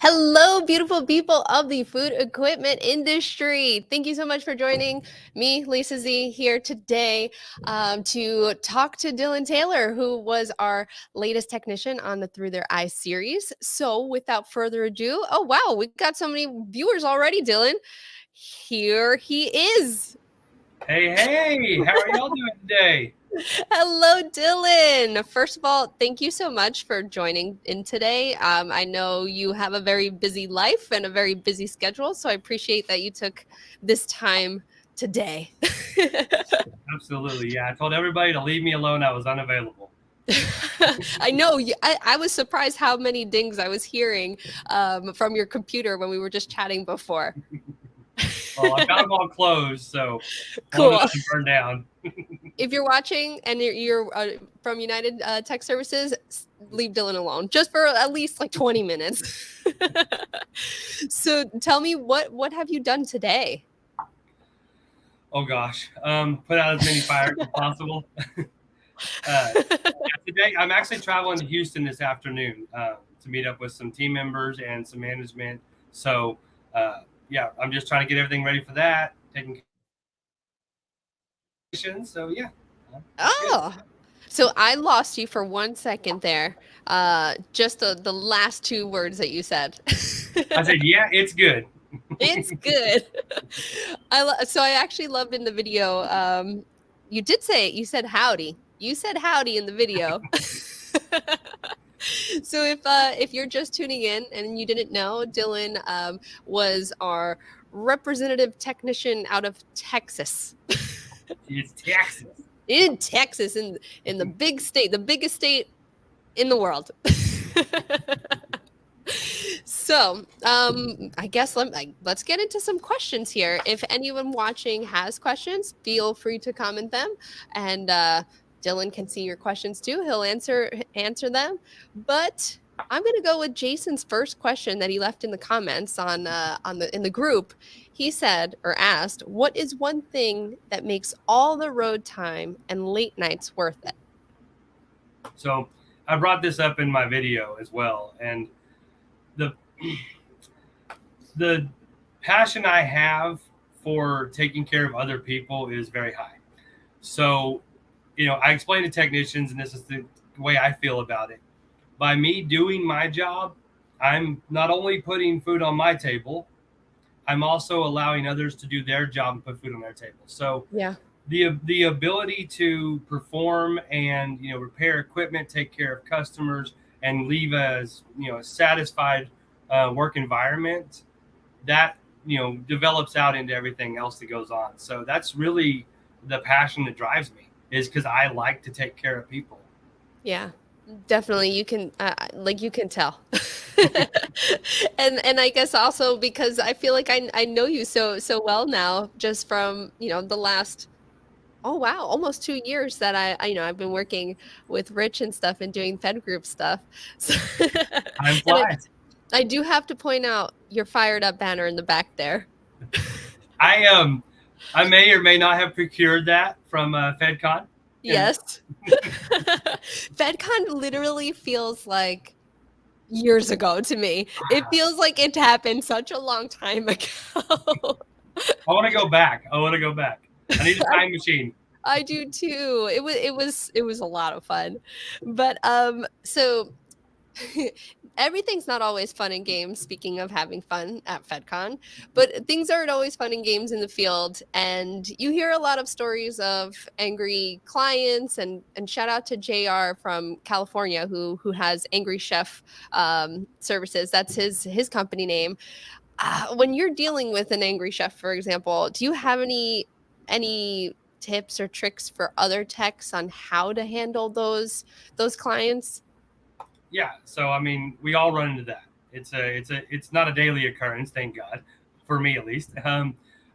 Hello, beautiful people of the food equipment industry. Thank you so much for joining me, Lisa Z, here today to talk to Dylan Taylor, who was our latest technician on the Through Their Eyes series. So, without further ado, oh wow, we've got so many viewers already, Dylan. Here he is. Hey, how are y'all doing today? Hello, Dylan. First of all, thank you so much for joining in today. I know you have a very busy life and a very busy schedule, so I appreciate that you took this time today. Absolutely. Yeah, I told everybody to leave me alone. I was unavailable. I know. I was surprised how many dings I was hearing from your computer when we were just chatting before. Well, I got them all closed, so one Cool. of them burned down. If you're watching and you're from United Tech Services, leave Dylan alone just for at least like 20 minutes. So tell me, what have you done today? Oh gosh, put out as many fires as possible. Today, I'm actually traveling to Houston this afternoon to meet up with some team members and some management. So, yeah, I'm just trying to get everything ready for that. Taking so yeah. Oh, so I lost you for 1 second there. Just the last two words that you said. I said, yeah, it's good. It's good. So I actually loved in the video. You did say it. You said howdy. You said howdy in the video. So if you're just tuning in and you didn't know, Dylan was our representative technician out of Texas. It's Texas. In Texas, in the big state, the biggest state in the world. So, I guess let's get into some questions here. If anyone watching has questions, feel free to comment them, and Dylan can see your questions too. He'll answer them. But I'm gonna go with Jason's first question that he left in the comments in the group. He said or asked, "What is one thing that makes all the road time and late nights worth it?" So I brought this up in my video as well, and the the passion I have for taking care of other people is very high. So, I explain to technicians, and this is the way I feel about it. By me doing my job, I'm not only putting food on my table, I'm also allowing others to do their job and put food on their table. So Yeah. the ability to perform and repair equipment, take care of customers, and leave a satisfied work environment that develops out into everything else that goes on. So that's really the passion that drives me, is because I like to take care of people. Yeah, definitely. You can you can tell. And I guess also because I feel like I know you so well now, just from the last, oh wow, almost 2 years that I've been working with Rich and stuff and doing Fed group stuff. So, Time and flies. I do have to point out your fired up banner in the back there. I may or may not have procured that from FedCon. And Yes. FedCon literally feels like years ago to me. It feels like it happened such a long time ago. I want to go back. I need a time machine. I do too. It was a lot of fun. But so everything's not always fun and games, speaking of having fun at FedCon, but things aren't always fun and games in the field. And you hear a lot of stories of angry clients, and shout out to JR from California who has Angry Chef Services. That's his company name. When you're dealing with an angry chef, for example, do you have any tips or tricks for other techs on how to handle those clients? Yeah. So I mean, we all run into that. It's not a daily occurrence, thank God, for me at least.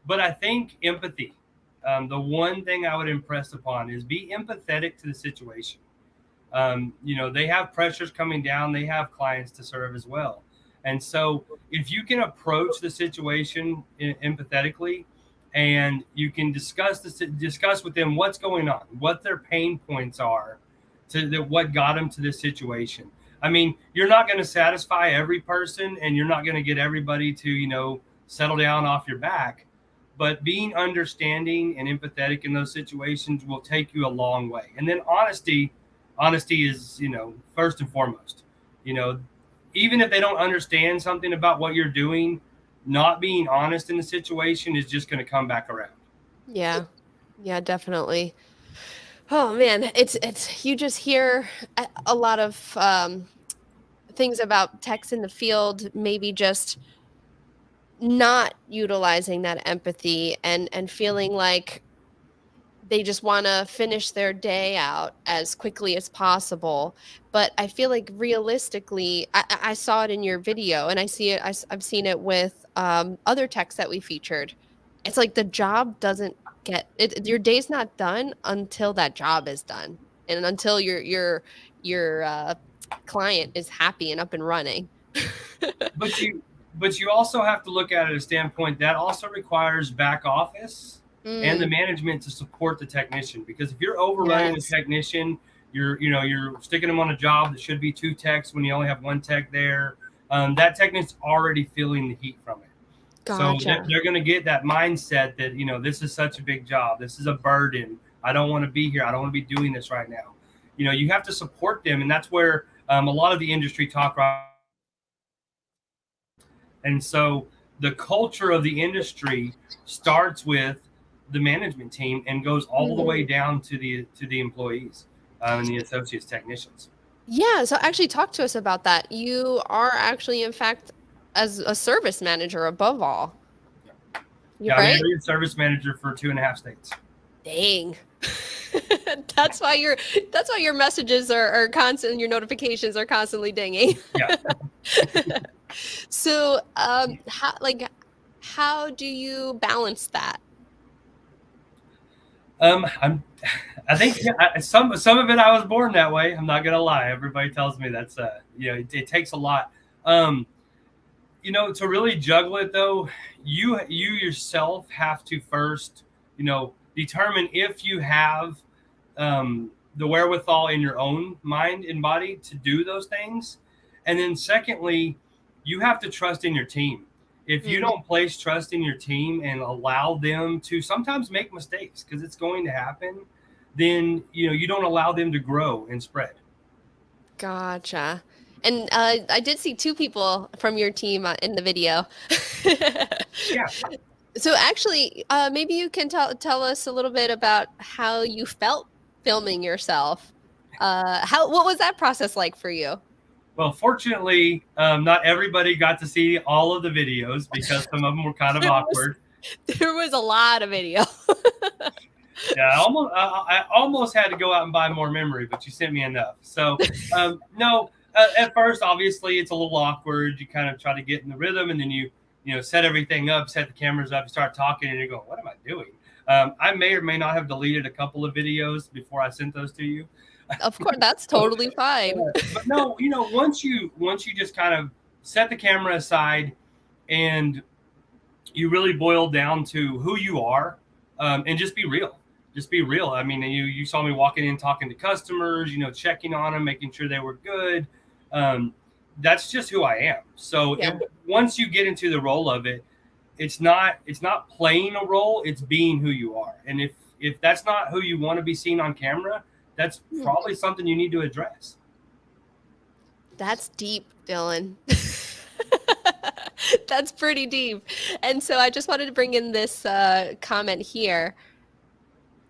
But I think empathy. The one thing I would impress upon is be empathetic to the situation. They have pressures coming down. They have clients to serve as well. And so if you can approach the situation empathetically, and you can discuss with them what's going on, what their pain points are, what got them to this situation. I mean, you're not going to satisfy every person, and you're not going to get everybody to, settle down off your back. But being understanding and empathetic in those situations will take you a long way. And then honesty is, first and foremost. You know, even if they don't understand something about what you're doing, not being honest in the situation is just going to come back around. Yeah. Yeah, definitely. Oh man, it's you just hear a lot of things about techs in the field, maybe just not utilizing that empathy and feeling like they just want to finish their day out as quickly as possible. But I feel like realistically, I saw it in your video, and I see it. I've seen it with other techs that we featured. It's like the job doesn't get it. Your day's not done until that job is done, and until your client is happy and up and running. But you also have to look at it a standpoint that also requires back office and the Mm, management to support the technician, because if you're overrunning the yes, technician, you're sticking them on a job that should be two techs when you only have one tech there. That technician's already feeling the heat from it. So gotcha. they're going to get that mindset that, this is such a big job. This is a burden. I don't want to be here. I don't want to be doing this right now. You have to support them. And that's where a lot of the industry talk right. And so the culture of the industry starts with the management team and goes all the way Mhm. down to the employees and the associates technicians. Yeah, so actually talk to us about that. You are actually, in fact, as a service manager above all. You Yeah, I'm right? area service manager for 2.5 states. Dang. That's why your messages are constant, your notifications are constantly dinging. Yeah. So, how do you balance that? I'm. I think some of it I was born that way. I'm not gonna lie. Everybody tells me that's it takes a lot. Um, to really juggle it though, you yourself have to first, determine if you have the wherewithal in your own mind and body to do those things. And then secondly, you have to trust in your team. If you Mm, don't place trust in your team and allow them to sometimes make mistakes, because it's going to happen, then you don't allow them to grow and spread. gotcha. And I did see two people from your team in the video. Yeah. So actually, maybe you can tell us a little bit about how you felt filming yourself. What was that process like for you? Well, fortunately, not everybody got to see all of the videos because some of them were kind of There was awkward. there was a lot of video. Yeah, I almost had to go out and buy more memory, but you sent me enough. So no, at first, obviously, it's a little awkward. You kind of try to get in the rhythm, and then you set everything up, set the cameras up, start talking, and you go, "What am I doing?" I may or may not have deleted a couple of videos before I sent those to you. Of course, that's totally fine. But no, once you just kind of set the camera aside and you really boil down to who you are, and just be real. Just be real. I mean, you saw me walking in, talking to customers, checking on them, making sure they were good. Um, that's just who I am. So Yeah. once you get into the role of it, it's not playing a role. It's being who you are. And if that's not who you want to be seen on camera, that's Hmm. probably something you need to address. That's deep, Dylan. That's pretty deep. And so I just wanted to bring in this comment here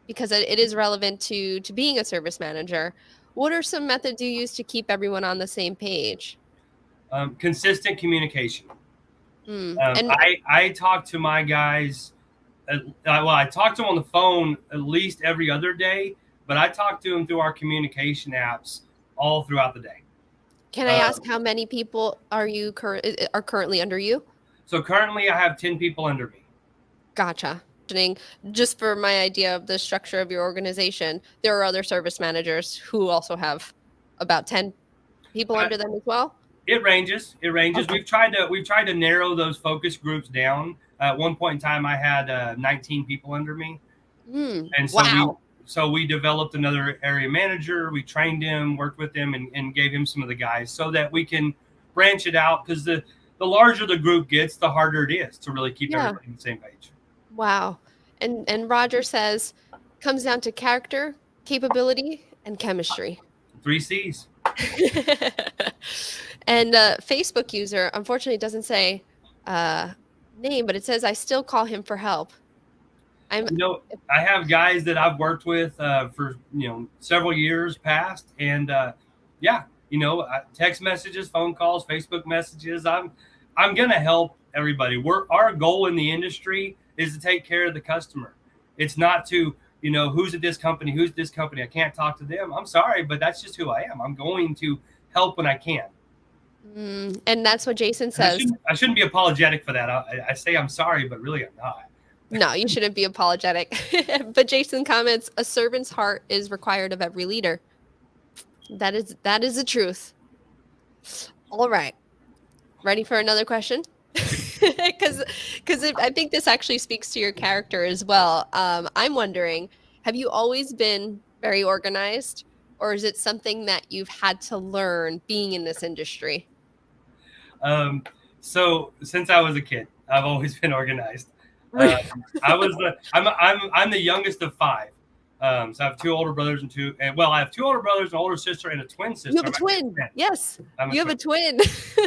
because it is relevant to being a service manager. What are some methods you use to keep everyone on the same page? Consistent communication. And I talk to my guys. I talk to them on the phone at least every other day, but I talk to them through our communication apps all throughout the day. can I ask Um, how many people are currently under you? so currently, I have 10 people under me. Gotcha. Just for my idea of the structure of your organization, there are other service managers who also have about 10 people Uh, under them as well. it ranges. It ranges. Okay. We've tried to narrow those focus groups down. At one point in time, I had 19 people under me, and so we Wow. so we developed another area manager. We trained him, worked with him, and gave him some of the guys so that we can branch it out, because the larger the group gets, the harder it is to really keep Yeah. everybody on the same page. Wow. And Roger says comes down to character, capability, and chemistry. 3 C's. And Facebook user unfortunately doesn't say name, but it says I still call him for help. I'm I have guys that I've worked with for several years past, and yeah, text messages, phone calls, Facebook messages. I'm gonna help everybody. Our goal in the industry is to take care of the customer. It's not to who's at this company, who's this company. I can't talk to them. I'm sorry, but that's just who I am. I'm going to help when I can. And that's what Jason says. I shouldn't be apologetic for that. I say I'm sorry, but really I'm not. No, you shouldn't be apologetic. But Jason comments, a servant's heart is required of every leader. That is the truth. All right. Ready for another question? Because I think this actually speaks to your character as well. I'm wondering, have you always been very organized, or is it something that you've had to learn being in this industry? So since I was a kid, I've always been organized. I'm the youngest of 5. So I have 2 older brothers I have 2 older brothers, an older sister, and a twin sister. You have a twin. Yes. You have a twin.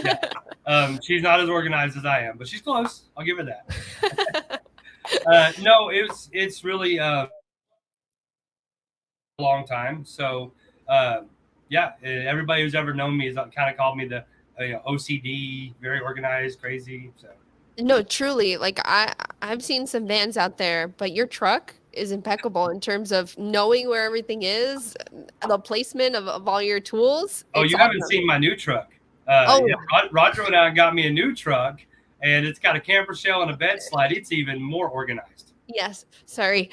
Yeah. She's not as organized as I am, but she's close. I'll give her that. No, it's really a long time. So yeah, everybody who's ever known me has kind of called me the OCD, very organized, crazy. So. No, truly, like I've seen some vans out there, but your truck is impeccable in terms of knowing where everything is, the placement of all your tools. Oh, you haven't seen my new truck. Yeah, Roger went out and got me a new truck, and it's got a camper shell and a bed slide. It's even more organized. Yes, sorry.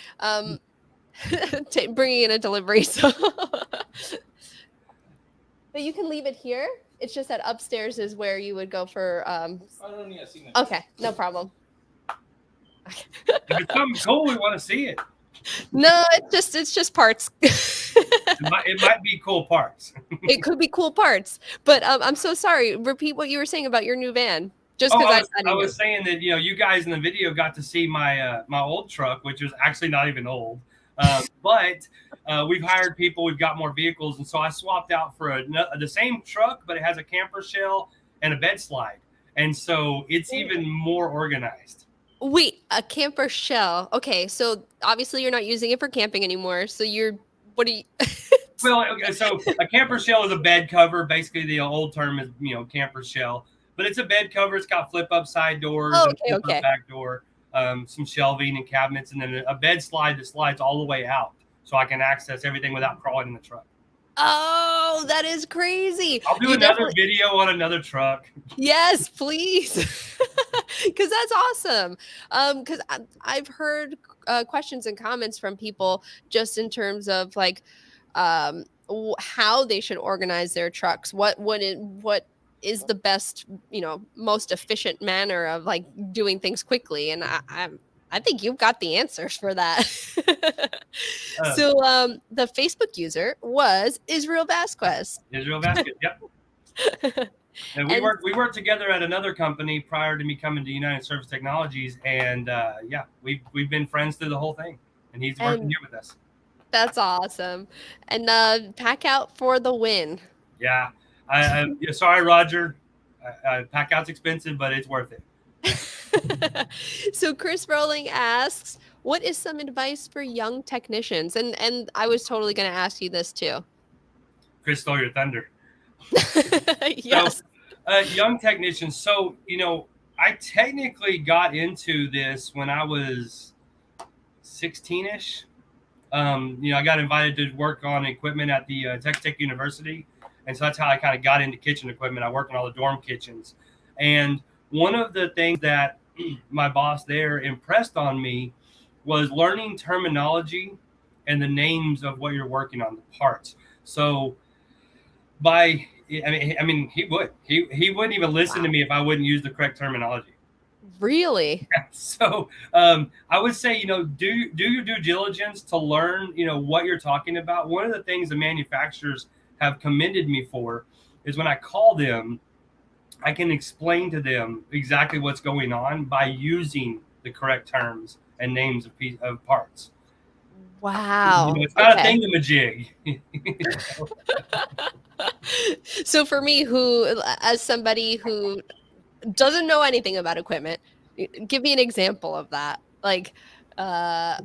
Bringing in a delivery, so. But you can leave it here. It's just that upstairs is where you would go for. I don't need to see that. Okay, no problem. If it's something cool, we want to see it. No, it's just parts. It might be cool parts. It could be cool parts, but I'm so sorry. Repeat what you were saying about your new van. Just because I was saying that you guys in the video got to see my my old truck, which was actually not even old. But we've hired people, we've got more vehicles, and so I swapped out for the same truck, but it has a camper shell and a bed slide, and so it's even more organized. Wait, a camper shell? Okay, so obviously you're not using it for camping anymore. So what are you? Well, okay, so a camper shell is a bed cover. Basically, the old term is camper shell, but it's a bed cover. It's got flip up side doors, and flip up back door. Some shelving and cabinets, and then a bed slide that slides all the way out, so I can access everything without crawling in the truck. Oh, that is crazy. I'll do another video on another truck. Yes, please. Because that's awesome. Because I've heard questions and comments from people just in terms of like how they should organize their trucks. What is the best, most efficient manner of like doing things quickly? And I think you've got the answers for that. So the Facebook user was Israel Vasquez. Israel Vasquez, yep. And we worked together at another company prior to me coming to United Service Technologies, and yeah, we've been friends through the whole thing, and he's working here with us. That's awesome. And pack out for the win. Yeah, sorry, Roger. Pack out's expensive, but it's worth it. So Chris Rowling asks, what is some advice for young technicians? And I was totally going to ask you this too. Chris stole your thunder. Yes. So, young technicians. So, I technically got into this when I was 16-ish. I got invited to work on equipment at the Texas Tech University. And so that's how I kind of got into kitchen equipment. I worked on all the dorm kitchens. And one of the things that my boss there impressed on me was learning terminology and the names of what you're working on, the parts. So he wouldn't even listen to me if I wouldn't use the correct terminology. Really? So I would say, do your due diligence to learn, what you're talking about. One of the things the manufacturers have commended me for is when I call them, I can explain to them exactly what's going on by using the correct terms and names of parts. Wow. It's not a Okay. thingamajig. So for me, who, as somebody who doesn't know anything about equipment, give me an example of that. Like, uh,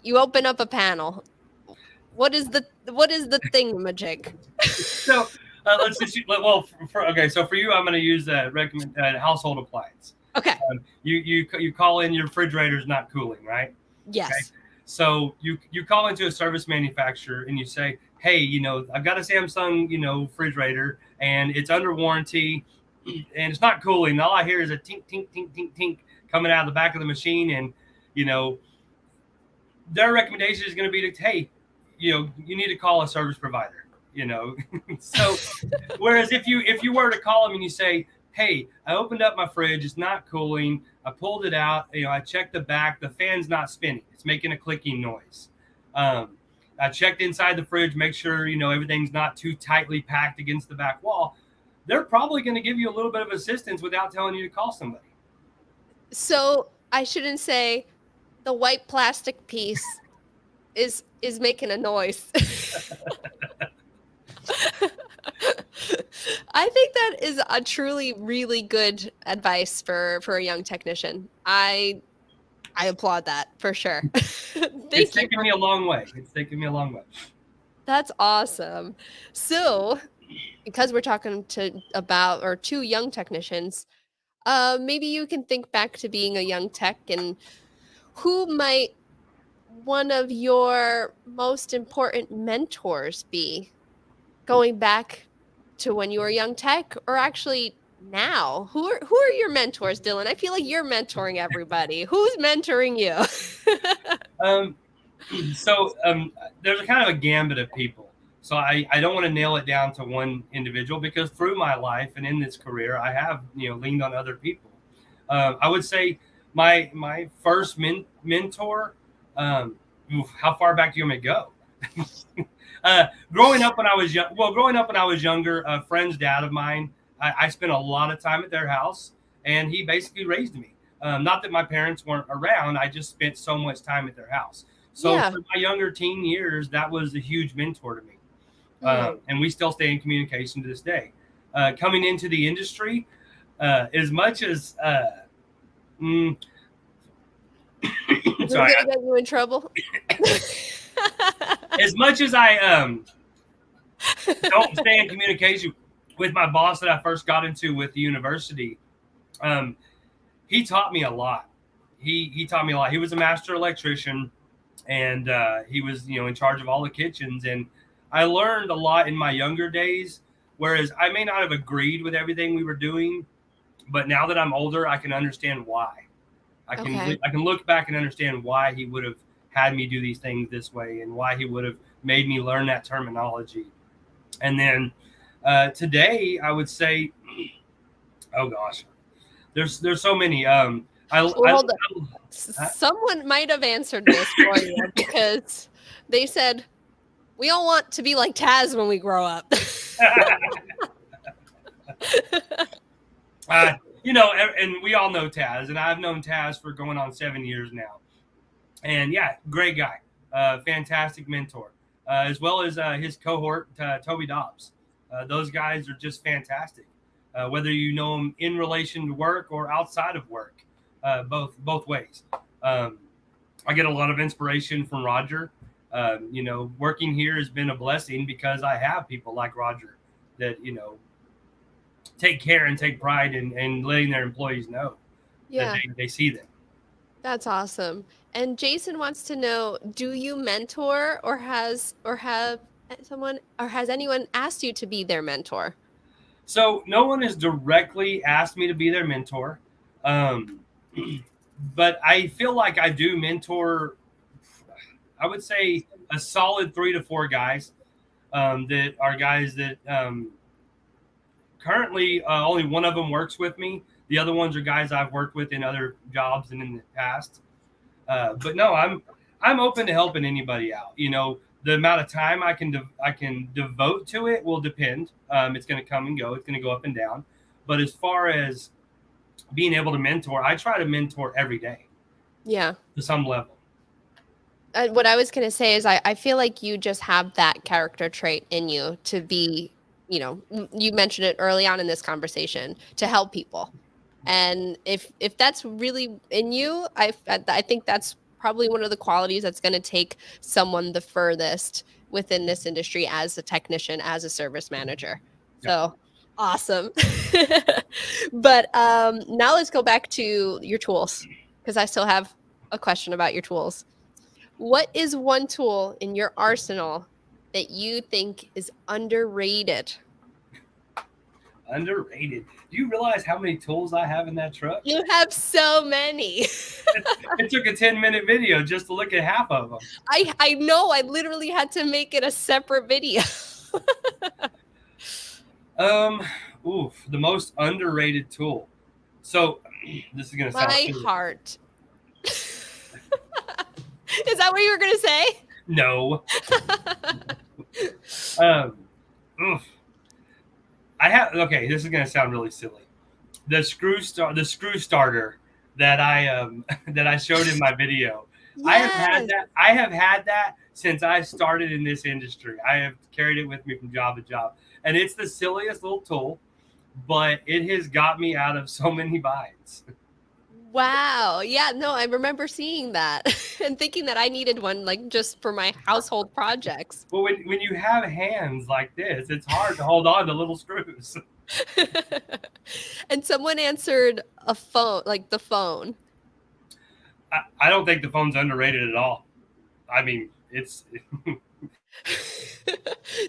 you open up a panel. What is the thingamajig? So let's just well, okay. So for you, I'm going to use recommend household appliance. Okay. You call in your refrigerator's not cooling, right? Okay. Yes. So you call into a service manufacturer and you say, hey, I've got a Samsung, refrigerator and it's under warranty and it's not cooling. All I hear is a tink, tink, tink, tink, tink coming out of the back of the machine. And, their recommendation is going to be to, hey, you need to call a service provider, So whereas if you were to call them and you say, hey, I opened up my fridge, it's not cooling, I pulled it out, I checked the back, the fan's not spinning, it's making a clicking noise. I checked inside the fridge, make sure everything's not too tightly packed against the back wall. They're probably going to give you a little bit of assistance without telling you to call somebody. So I shouldn't say the white plastic piece is making a noise. I think that is a truly really good advice for a young technician. I applaud that for sure. It's Thank you taken for me a long way. It's taken me a long way. that's awesome. So, because we're talking to young technicians, maybe you can think back to being a young tech and who might one of your most important mentors be going back to when you were a young tech or actually now? Who are your mentors, Dylan? I feel like you're mentoring everybody. Who's mentoring you? Um, so there's a kind of a gambit of people. So I don't want to nail it down to one individual because through my life and in this career, I have leaned on other people. I would say my first mentor. How far back do you want me to go? Growing up when I was young, growing up when I was younger, a friend's dad of mine, I spent a lot of time at their house, and he basically raised me. Not that my parents weren't around, I just spent so much time at their house. So Yeah. for my younger teen years, that was a huge mentor to me, Mm. and we still stay in communication to this day. Coming into the industry, as much as mm, Is this sorry, gonna get you in trouble? as much as I don't stay in communication with my boss that I first got into with the university, um, he taught me a lot. He taught me a lot. He was a master electrician, and he was in charge of all the kitchens. And I learned a lot in my younger days. Whereas I may not have agreed with everything we were doing, but now that I'm older, I can understand why. Okay. I can look back and understand why he would have had me do these things this way, and why he would have made me learn that terminology. And then today, I would say, oh gosh, there's so many. Well, hold on. I Someone might have answered this for you because they said we all want to be like Taz when we grow up. and we all know Taz, and I've known Taz for going on 7 years now. And yeah, great guy, fantastic mentor, as well as his cohort, Toby Dobbs. Those guys are just fantastic. Whether you know them in relation to work or outside of work, both ways. I get a lot of inspiration from Roger. Working here has been a blessing because I have people like Roger that take care and take pride in letting their employees know that Yeah, they see them. that's awesome. And Jason wants to know, do you mentor or has anyone asked you to be their mentor? So no one has directly asked me to be their mentor, um, but I feel like I do mentor. I would say a solid 3 to 4 guys that are guys that currently only one of them works with me. The other ones are guys I've worked with in other jobs and in the past. But no, I'm open to helping anybody out. The amount of time I can devote to it will depend. It's going to come and go. It's going to go up and down. But as far as being able to mentor, I try to mentor every day. Yeah. To some level. What I was going to say is I feel like you just have that character trait in you to be, you mentioned it early on in this conversation, to help people. And if that's really in you, I think that's probably one of the qualities that's going to take someone the furthest within this industry as a technician, as a service manager. So awesome. But now let's go back to your tools, because I still have a question about your tools. What is one tool in your arsenal that you think is underrated? Underrated. Do you realize how many tools I have in that truck? You have so many. It took a 10-minute video just to look at half of them. I know. I literally had to make it a separate video. The most underrated tool. So this is gonna sound my silly. Heart. Is that what you were gonna say? No. Okay, this is gonna sound really silly. The screw starter that I showed in my video. Yes. I have had that since I started in this industry. I have carried it with me from job to job. And it's the silliest little tool, but it has got me out of so many binds. Wow. Yeah, no, I remember seeing that and thinking that I needed one, like, just for my household projects. Well, when you have hands like this, it's hard to hold on to little screws. And someone answered a phone, like the phone. I don't think the phone's underrated at all. I mean, it's...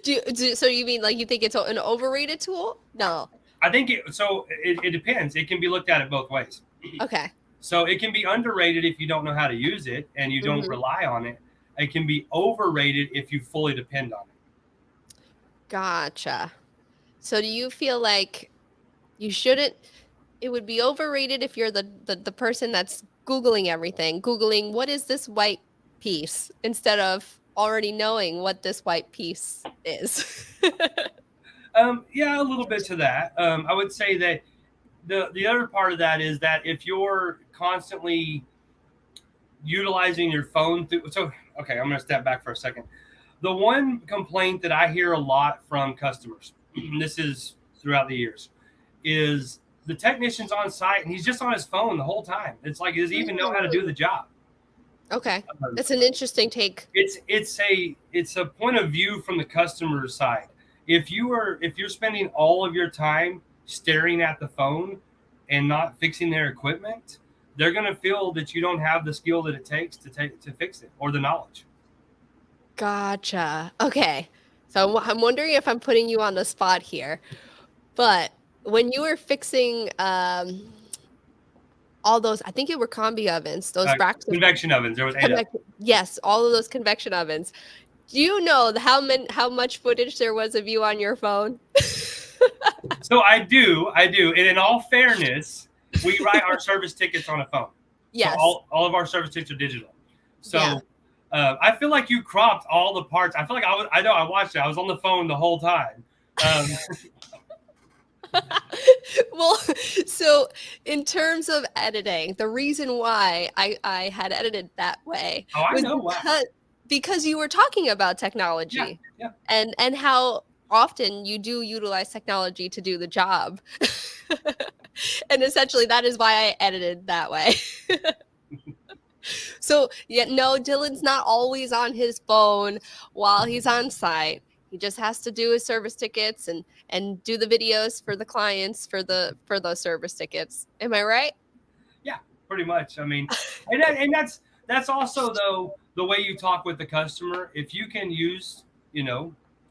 So you mean, like, you think it's an overrated tool? No. I think it depends. It can be looked at it both ways. Okay. So it can be underrated if you don't know how to use it and you don't rely on it. It can be overrated if you fully depend on it. Gotcha. So do you feel like you shouldn't, it would be overrated if you're the person that's Googling everything, Googling what is this white piece, instead of already knowing what this white piece is? Yeah, a little bit to that. I would say that the other part of that is that if you're constantly utilizing your phone okay, I'm going to step back for a second. The one complaint that I hear a lot from customers, and this is throughout the years, is the technician's on site and he's just on his phone the whole time. It's like, does he even know how to do the job? Okay, that's an interesting take. It's a point of view from the customer's side. If you're spending all of your time staring at the phone and not fixing their equipment, they're going to feel that you don't have the skill that it takes to fix it, or the knowledge. Gotcha. Okay. So I'm wondering if I'm putting you on the spot here, but when you were fixing all those, I think it were combi ovens, those racks, convection ovens. There was 8 of them. Yes, all of those convection ovens. Do you know how much footage there was of you on your phone? So I do. And in all fairness, we write our service tickets on a phone. Yes. So all of our service tickets are digital. So yeah. I feel like you cropped all the parts. I feel like I watched it. I was on the phone the whole time. Well, so in terms of editing, the reason why I had edited that way was because you were talking about technology, and how often you do utilize technology to do the job. And essentially that is why I edited that way. So yeah, no, Dillan's not always on his phone while he's on site. He just has to do his service tickets and do the videos for the clients for those service tickets. Am I right? Yeah, pretty much. I mean, and that's also though the way you talk with the customer. If you can use,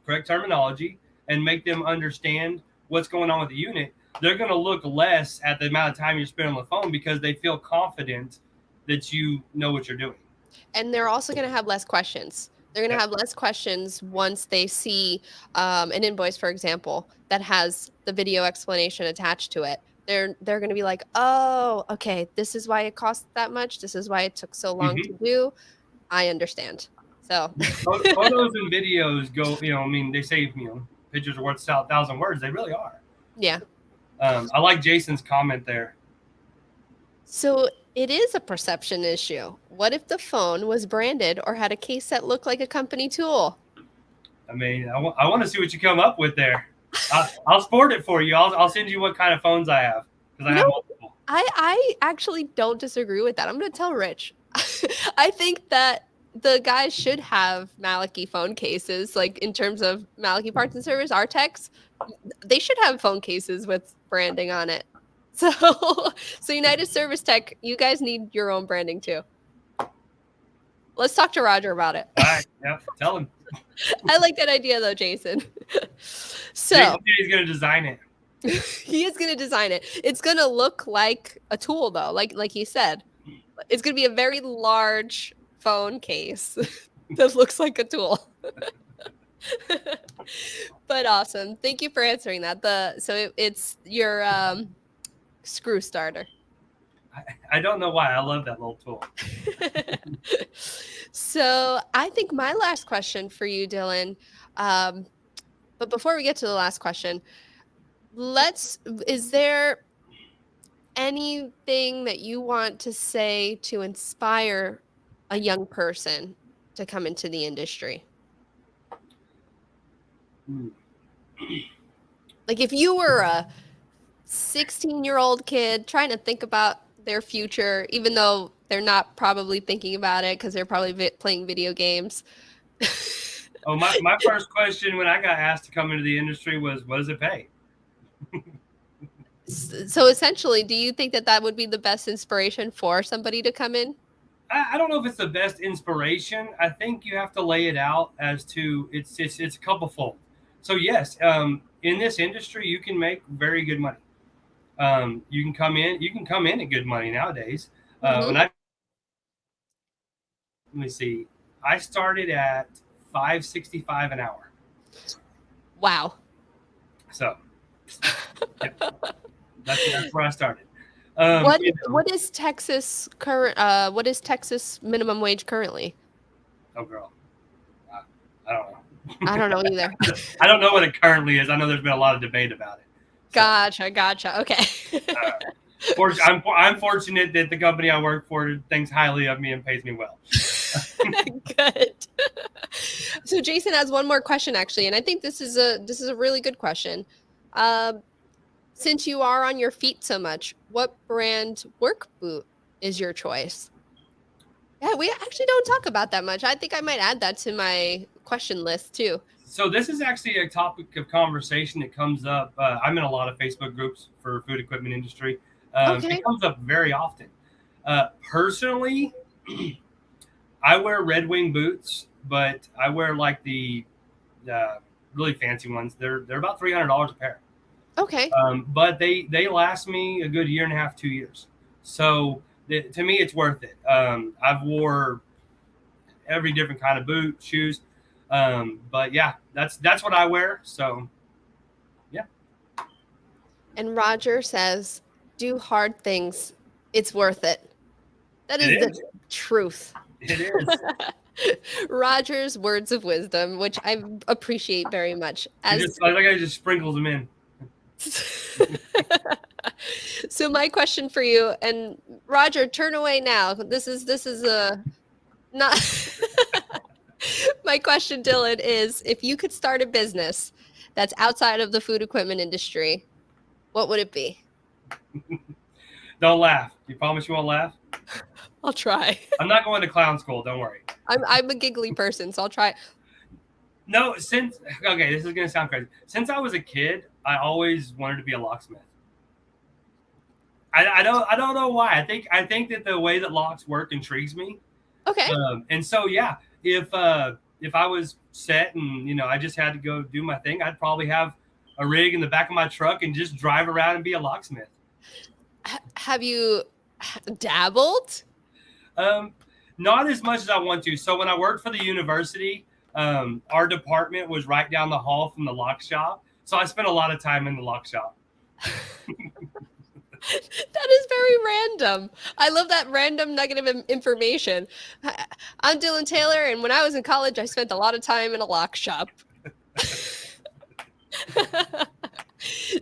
correct terminology and make them understand what's going on with the unit, they're going to look less at the amount of time you spend on the phone because they feel confident that you know what you're doing. And they're also going to have less questions. They're going to have less questions once they see an invoice, for example, that has the video explanation attached to it, they're going to be like, "Oh, okay, this is why it cost that much. This is why it took so long to do. I understand." So, Photos and videos go, I mean, they say, pictures are worth 1,000 words. They really are. yeah. I like Jason's comment there. So it is a perception issue. What if the phone was branded or had a case that looked like a company tool? I mean, I want to see what you come up with there. I'll sport it for you. I'll send you what kind of phones I have, because I You have know, multiple. I actually don't disagree with that. I'm going to tell Rich. I think that the guys should have Malachi phone cases, like in terms of Malachi Parts and Service, our techs. They should have phone cases with branding on it. So, so United Service Tech, you guys need your own branding too. Let's talk to Roger about it. All right, yeah, tell him. I like that idea though, Jason. So Jason, he's going to design it. he is going to design it. It's going to look like a tool though, like he said. It's going to be a very large phone case that looks like a tool. But awesome. Thank you for answering that. It's your screw starter. I don't know why. I love that little tool. So I think my last question for you, Dylan, but before we get to the last question, is there anything that you want to say to inspire a young person to come into the industry? Like if you were a 16-year-old kid trying to think about their future, even though they're not probably thinking about it because they're probably playing video games. Oh, my first question when I got asked to come into the industry was, what does it pay? So essentially, do you think that that would be the best inspiration for somebody to come in? I don't know if it's the best inspiration. I think you have to lay it out as to it's a couple fold. So yes, in this industry, you can make very good money. You can come in at good money nowadays. Mhm. Let me see, I started at $5.65 an hour. Wow. So yeah, that's where I started. What is Texas current? What is Texas minimum wage currently? Oh, girl, I don't know. I don't know either. I don't know what it currently is. I know there's been a lot of debate about it. So. Gotcha. Okay. I'm fortunate that the company I work for thinks highly of me and pays me well. Good. So Jason has one more question actually, and I think this is a really good question. Since you are on your feet so much, what brand work boot is your choice? Yeah, we actually don't talk about that much. I think I might add that to my question list too. So this is actually a topic of conversation that comes up. I'm in a lot of Facebook groups for food equipment industry. Okay. It comes up very often. Personally, I wear Red Wing boots, but I wear like the really fancy ones. They're about $300 a pair. Okay. But they last me a good year and a half, 2 years. So to me, it's worth it. I've wore every different kind of boot, shoes. But yeah, that's what I wear. So yeah. And Roger says, "Do hard things. It's worth it." That is the truth. It is. Roger's words of wisdom, which I appreciate very much. I just sprinkles them in. So my question for you, and Roger, turn away now. This is a not. My question, Dylan, is if you could start a business that's outside of the food equipment industry, what would it be? Don't laugh. You promise you won't laugh? I'll try. I'm not going to clown school. Don't worry. I'm a giggly person, so I'll try. No, this is gonna sound crazy. Since I was a kid, I always wanted to be a locksmith. I don't know why. I think that the way that locks work intrigues me. Okay. And so yeah, if I was set and I just had to go do my thing, I'd probably have a rig in the back of my truck and just drive around and be a locksmith. Have you dabbled? Not as much as I want to. So when I worked for the university, our department was right down the hall from the lock shop. So I spent a lot of time in the lock shop. That is very random. I love that random nugget of information. I'm Dylan Taylor, and when I was in college, I spent a lot of time in a lock shop.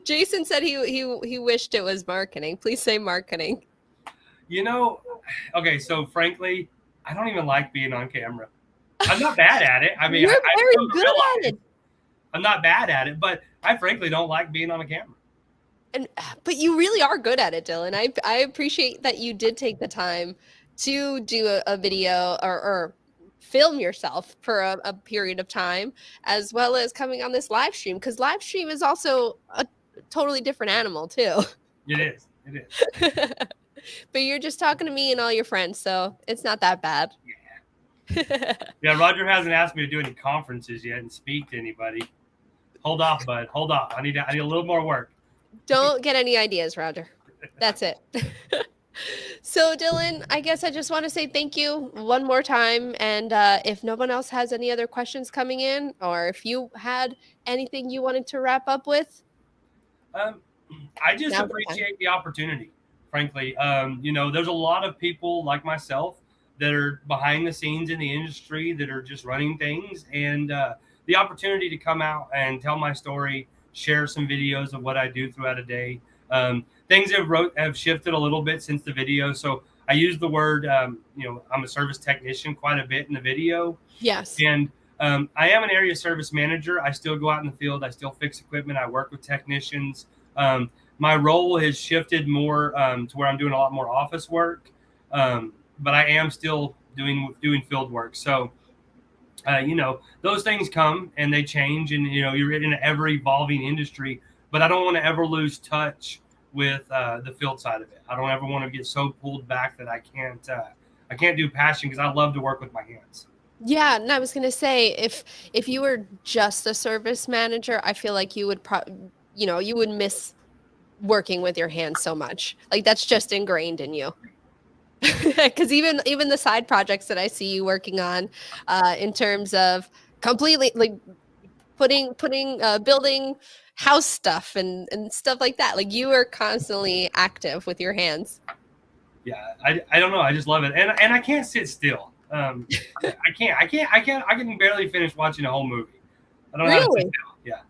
Jason said he wished it was marketing. Please say marketing. You know, okay, so frankly, I don't even like being on camera. I'm not bad at it. I mean, You're I very good at it. I'm not bad at it, but I frankly don't like being on a camera. But you really are good at it, Dylan. I appreciate that you did take the time to do a video or film yourself for a period of time, as well as coming on this live stream, because live stream is also a totally different animal too. It is. It is. But you're just talking to me and all your friends, so it's not that bad. Yeah. Yeah, Roger hasn't asked me to do any conferences yet and speak to anybody. Hold off, bud. Hold off. I need a little more work. Don't get any ideas, Roger. That's it. So, Dylan, I guess I just want to say thank you one more time. And if no one else has any other questions coming in, or if you had anything you wanted to wrap up with, I just appreciate the opportunity, frankly. There's a lot of people like myself that are behind the scenes in the industry that are just running things. And the opportunity to come out and tell my story, share some videos of what I do throughout a day. Things have shifted a little bit since the video. So I use the word, I'm a service technician quite a bit in the video. Yes. And I am an area service manager. I still go out in the field. I still fix equipment. I work with technicians. My role has shifted more to where I'm doing a lot more office work. But I am still doing field work. So, those things come and they change, and, you're in an ever evolving industry, but I don't want to ever lose touch with the field side of it. I don't ever want to get so pulled back that I can't do passion, because I love to work with my hands. Yeah, and I was going to say, if you were just a service manager, I feel like you would you would miss working with your hands so much. Like, that's just ingrained in you. Because even the side projects that I see you working on, in terms of completely like building house stuff and stuff like that, like, you are constantly active with your hands. Yeah, I don't know. I just love it, and I can't sit still. I can barely finish watching a whole movie. I don't know how to sit still. Yeah.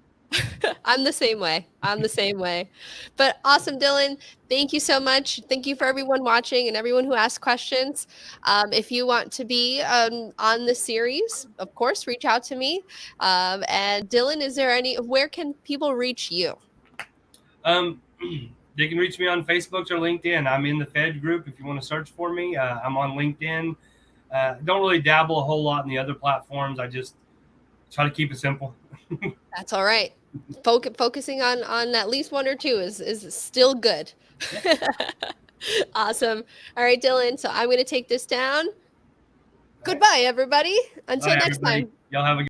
I'm the same way. But awesome, Dylan. Thank you so much. Thank you for everyone watching and everyone who asked questions. If you want to be on the series, of course, reach out to me. And Dylan, where can people reach you? They can reach me on Facebook or LinkedIn. I'm in the Fed group if you want to search for me. I'm on LinkedIn. Don't really dabble a whole lot in the other platforms. I just try to keep it simple. That's all right. Focusing on at least one or two is still good. Awesome. All right, Dylan. So I'm going to take this down. Goodbye, everybody. Until next time. Y'all have a